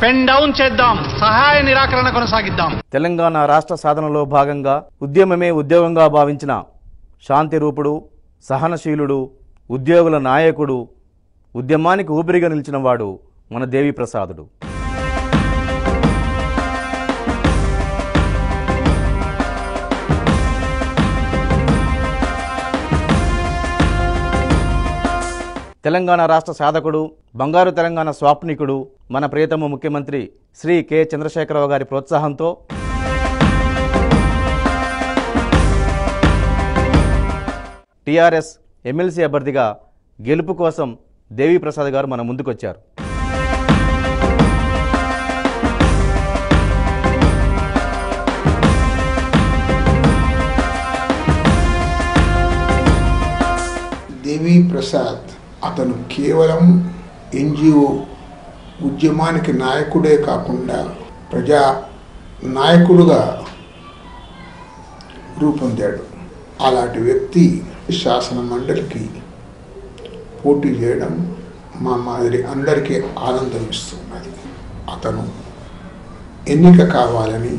Pen down చేద్దాం, సహాయ నిరాకరణ కొనసాగిద్దాం. తెలంగాణ రాష్ట్ర సాధనలో భాగంగా ఉద్యమమే ఉద్యోగంగా భావించిన శాంతి రూపుడు, సహనశీలుడు, ఉద్యోగుల నాయకుడు, ఉద్యమానికి ఊపిరిగా నిలిచిన వాడు మన దేవి ప్రసాదుడు. తెలంగాణ రాష్ట్ర సాధకుడు, బంగారు తెలంగాణ స్వాప్నికుడు, మన ప్రియతమ ముఖ్యమంత్రి శ్రీ కె చంద్రశేఖరరావు గారి ప్రోత్సాహంతో టీఆర్ఎస్ ఎమ్మెల్సీ అభ్యర్థిగా గెలుపు కోసం దేవి ప్రసాద్ గారు మన ముందుకొచ్చారు. దేవి ప్రసాద్ అతను కేవలం ఎన్జిఓ ఉద్యమానికి నాయకుడే కాకుండా ప్రజా నాయకుడుగా రూపొందాడు. అలాంటి వ్యక్తి శాసన మండలికి పోటీ చేయడం మా మాదిరి అందరికీ ఆనందం ఇస్తున్నది. అతను ఎన్నిక కావాలని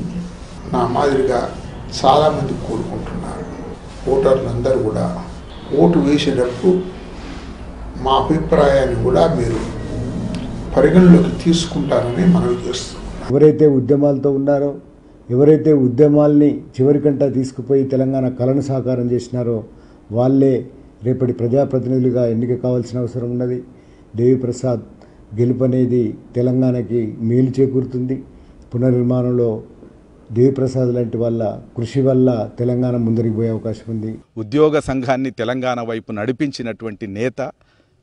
నా మాదిరిగా చాలామంది కోరుకుంటున్నారు. ఓటర్లందరూ కూడా ఓటు వేసేటప్పుడు మా అభిప్రాయాన్ని కూడా మీరు పరిగణలోకి తీసుకుంటారని మనవి చేస్తున్నాం. ఎవరైతే ఉద్యమాలతో ఉన్నారో, ఎవరైతే ఉద్యమాల్ని చివరికంటా తీసుకుపోయి తెలంగాణ కళను సాకారం చేసినారో వాళ్ళే రేపటి ప్రజాప్రతినిధులుగా ఎన్నిక కావాల్సిన అవసరం ఉన్నది. దేవి ప్రసాద్ గెలుపు అనేది తెలంగాణకి మేలు చేకూరుతుంది. పునర్నిర్మాణంలో దేవి ప్రసాద్ లాంటి వాళ్ళ కృషి వల్ల తెలంగాణ ముందరికి పోయే అవకాశం ఉంది. ఉద్యోగ సంఘాన్ని తెలంగాణ వైపు నడిపించినటువంటి నేత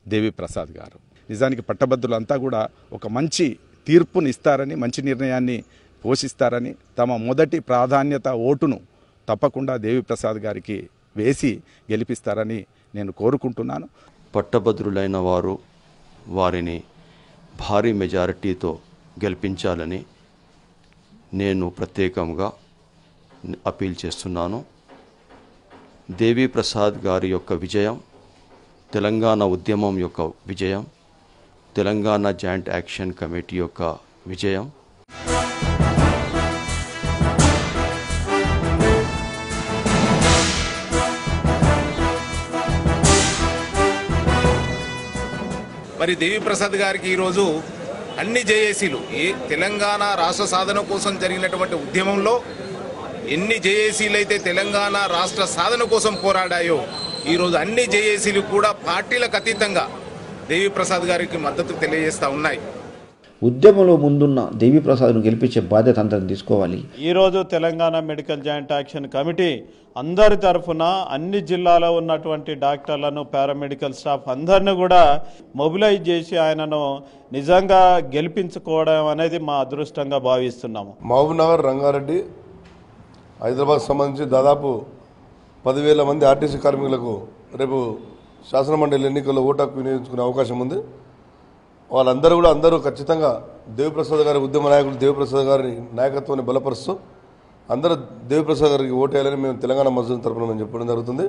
దేవి ప్రసాద్ గారు. నిజానికి పట్టభద్రులంతా కూడా ఒక మంచి తీర్పుని ఇస్తారని, మంచి నిర్ణయాన్ని పోషిస్తారని, తమ మొదటి ప్రాధాన్యత ఓటును తప్పకుండా దేవి ప్రసాద్ గారికి వేసి గెలిపిస్తారని నేను కోరుకుంటున్నాను. పట్టభద్రులైన వారు వారిని భారీ మెజారిటీతో గెలిపించాలని నేను ప్రత్యేకంగా అపీల్ చేస్తున్నాను. దేవి ప్రసాద్ గారి యొక్క విజయం తెలంగాణ ఉద్యమం యొక్క విజయం, తెలంగాణ జాయింట్ యాక్షన్ కమిటీ యొక్క విజయం. మరి దేవి ప్రసాద్ గారికి ఈరోజు అన్ని జేఏసీలు, తెలంగాణ రాష్ట్ర సాధన కోసం జరిగినటువంటి ఉద్యమంలో ఎన్ని జేఏసీలు అయితే తెలంగాణ రాష్ట్ర సాధన కోసం పోరాడాయో ఈరోజు అన్ని జేఏసీలు కూడా పార్టీలకు అతీతంగా దేవి ప్రసాద్ గారికి మద్దతు తెలియజేస్తూ ఉన్నాయి. ఉద్యమంలో ముందున్న దేవి ప్రసాద్ను గెలిపించే బాధ్యత అందరం తీసుకోవాలి. ఈరోజు Telangana medical joint action committee అందరి తరఫున అన్ని జిల్లాలో ఉన్నటువంటి డాక్టర్లను, పారామెడికల్ స్టాఫ్ అందరిని కూడా మొబిలైజ్ చేసి ఆయనను నిజంగా గెలిపించుకోవడం అనేది మా అదృష్టంగా భావిస్తున్నాము. మహబూబ్నగర్, రంగారెడ్డి, హైదరాబాద్ సంబంధించి దాదాపు 10,000 మంది ఆర్టీసీ కార్మికులకు రేపు శాసనమండలి ఎన్నికల్లో ఓటు హక్కు వినియోగించుకునే అవకాశం ఉంది. వాళ్ళందరూ కూడా ఖచ్చితంగా దేవి ప్రసాద్ గారి ఉద్యమ నాయకుడు దేవి ప్రసాద్ గారి నాయకత్వాన్ని బలపరుస్తూ అందరూ దేవి ప్రసాద్ గారికి ఓటు వేయాలని మేము తెలంగాణ మజ్లిస్ తరఫున మేము చెప్పడం జరుగుతుంది.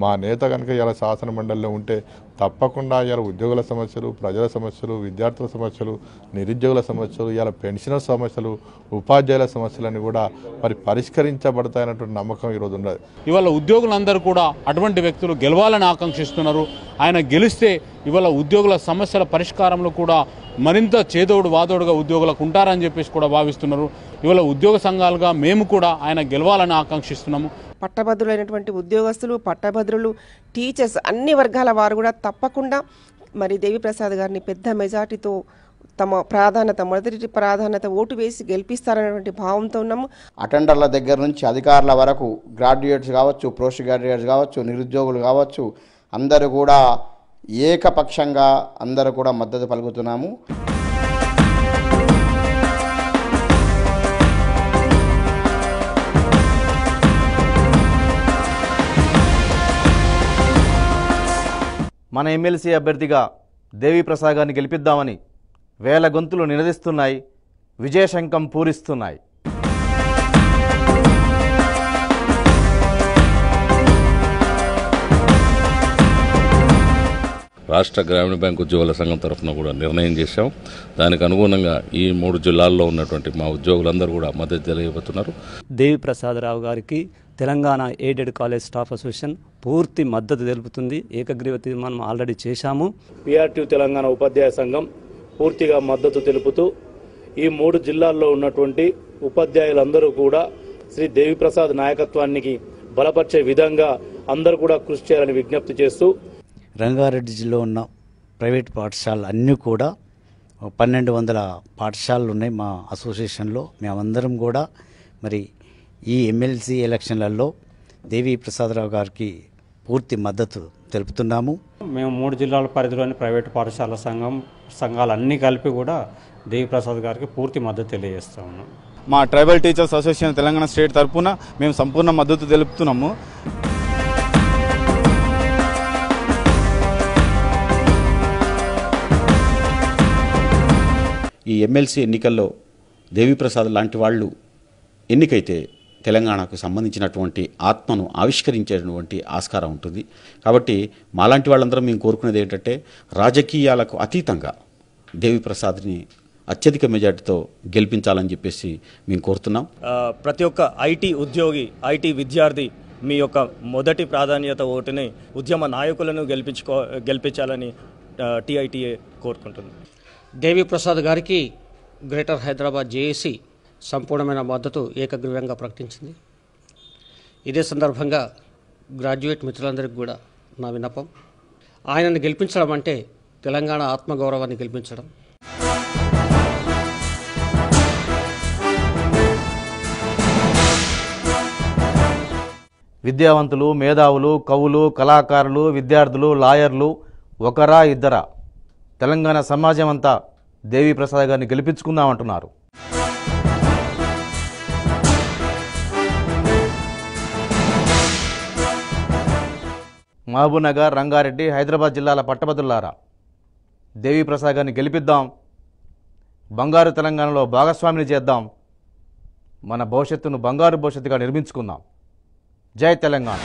మా నేత కనుక ఇలా శాసన మండలిలో ఉంటే తప్పకుండా ఇలా ఉద్యోగుల సమస్యలు, ప్రజల సమస్యలు, విద్యార్థుల సమస్యలు, నిరుద్యోగుల సమస్యలు, ఇలా పెన్షనర్ సమస్యలు, ఉపాధ్యాయుల సమస్యలన్నీ కూడా మరి పరిష్కరించబడతాయన్నటువంటి నమ్మకం ఈరోజు ఉన్నది. ఇవాళ ఉద్యోగులందరూ కూడా అటువంటి వ్యక్తులు గెలవాలని ఆకాంక్షిస్తున్నారు. ఆయన గెలిస్తే ఇవాళ ఉద్యోగుల సమస్యల పరిష్కారంలో కూడా మరింత చేదోడు వాదోడుగా ఉద్యోగులకు ఉంటారని చెప్పేసి కూడా భావిస్తున్నారు. ఇవాళ ఉద్యోగ సంఘాలుగా మేము కూడా ఆయన గెలవాలని ఆకాంక్షిస్తున్నాము. పట్టభద్రులైనటువంటి ఉద్యోగస్తులు, పట్టభద్రులు, టీచర్స్, అన్ని వర్గాల వారు కూడా తప్పకుండా మరి దేవి ప్రసాద్ గారిని పెద్ద మెజార్టీతో తమ మొదటి ప్రాధాన్యత ఓటు వేసి గెలిపిస్తారనేటువంటి భావంతో ఉన్నాము. అటెండర్ల దగ్గర నుంచి అధికారుల వరకు, గ్రాడ్యుయేట్స్ కావచ్చు, పోస్ట్ గ్రాడ్యుయేట్స్ కావచ్చు, నిరుద్యోగులు కావచ్చు, అందరూ కూడా ఏకపక్షంగా అందరూ కూడా మద్దతు పలుకుతున్నాము. మన ఎమ్మెల్సీ అభ్యర్థిగా దేవి ప్రసాద్ గారిని గెలిపిద్దామని వేల గొంతులు నినదిస్తున్నాయి, విజయశంఖం పూరిస్తున్నాయి. రాష్ట్ర గ్రామీణ బ్యాంక్ ఉద్యోగుల సంఘం తరఫున కూడా నిర్ణయం చేశాం. దానికి అనుగుణంగా ఈ 3 జిల్లాల్లో ఉన్నటువంటి మా ఉద్యోగులందరూ కూడా మద్దతు తెలియబోతున్నారు. దేవి ప్రసాదరావు గారికి Telangana aided college staff association పూర్తి మద్దతు తెలుపుతుంది. ఏకగ్రీవ తీర్మానం ఆల్రెడీ చేశాము. PRTU తెలంగాణ ఉపాధ్యాయ సంఘం పూర్తిగా మద్దతు తెలుపుతూ ఈ 3 జిల్లాల్లో ఉన్నటువంటి ఉపాధ్యాయులందరూ కూడా శ్రీ దేవిప్రసాద్ నాయకత్వానికి బలపరిచే విధంగా అందరూ కూడా కృషి చేయాలని విజ్ఞప్తి చేస్తూ, రంగారెడ్డి జిల్లా ఉన్న ప్రైవేట్ పాఠశాలలు అన్నీ కూడా 1200 పాఠశాలలు ఉన్నాయి మా అసోసియేషన్లో. మేమందరం కూడా మరి ఈ ఎమ్మెల్సీ ఎలక్షన్లలో దేవి ప్రసాదరావు గారికి పూర్తి మద్దతు తెలుపుతున్నాము. మేము 3 జిల్లాల పరిధిలోని ప్రైవేటు పాఠశాల సంఘాలన్నీ కలిపి కూడా దేవి ప్రసాద్ గారికి పూర్తి మద్దతు తెలియజేస్తా ఉన్నాం. మా tribal teachers association Telangana state తరఫున మేము సంపూర్ణ మద్దతు తెలుపుతున్నాము. ఈ ఎమ్మెల్సీ ఎన్నికల్లో దేవిప్రసాద్ లాంటి వాళ్ళు ఎన్నికైతే తెలంగాణకు సంబంధించినటువంటి ఆత్మను ఆవిష్కరించేటువంటి ఆస్కారం ఉంటుంది. కాబట్టి మాలాంటి వాళ్ళందరం మేము కోరుకునేది ఏంటంటే రాజకీయాలకు అతీతంగా దేవిప్రసాద్ని అత్యధిక మెజార్టీతో గెలిపించాలని చెప్పేసి మేము కోరుతున్నాం. ప్రతి ఒక్క ఐటీ ఉద్యోగి, ఐటీ విద్యార్థి మీ యొక్క మొదటి ప్రాధాన్యత ఓటుని ఉద్యమ నాయకులను గెలిపించాలని TITA కోరుకుంటుంది. దేవి ప్రసాద్ గారికి గ్రేటర్ హైదరాబాద్ జేఏసీ సంపూర్ణమైన మద్దతు ఏకగ్రీవంగా ప్రకటించింది. ఇదే సందర్భంగా గ్రాడ్యుయేట్ మిత్రులందరికీ కూడా నా విన్నపం, ఆయనను గెలిపించడం అంటే తెలంగాణ ఆత్మగౌరవాన్ని గెలిపించడం. విద్యావంతులు, మేధావులు, కవులు, కళాకారులు, విద్యార్థులు, లాయర్లు ఒకరా ఇద్దరా తెలంగాణ సమాజం అంతా దేవి ప్రసాద్ గారిని గెలిపించుకుందామంటున్నారు. మహబూబ్నగర్, రంగారెడ్డి, హైదరాబాద్ జిల్లాల పట్టభద్రులారా, దేవి ప్రసాద్ గారిని గెలిపిద్దాం, బంగారు తెలంగాణలో భాగస్వామిని చేద్దాం, మన భవిష్యత్తును బంగారు భవిష్యత్తుగా నిర్మించుకుందాం. జై తెలంగాణ.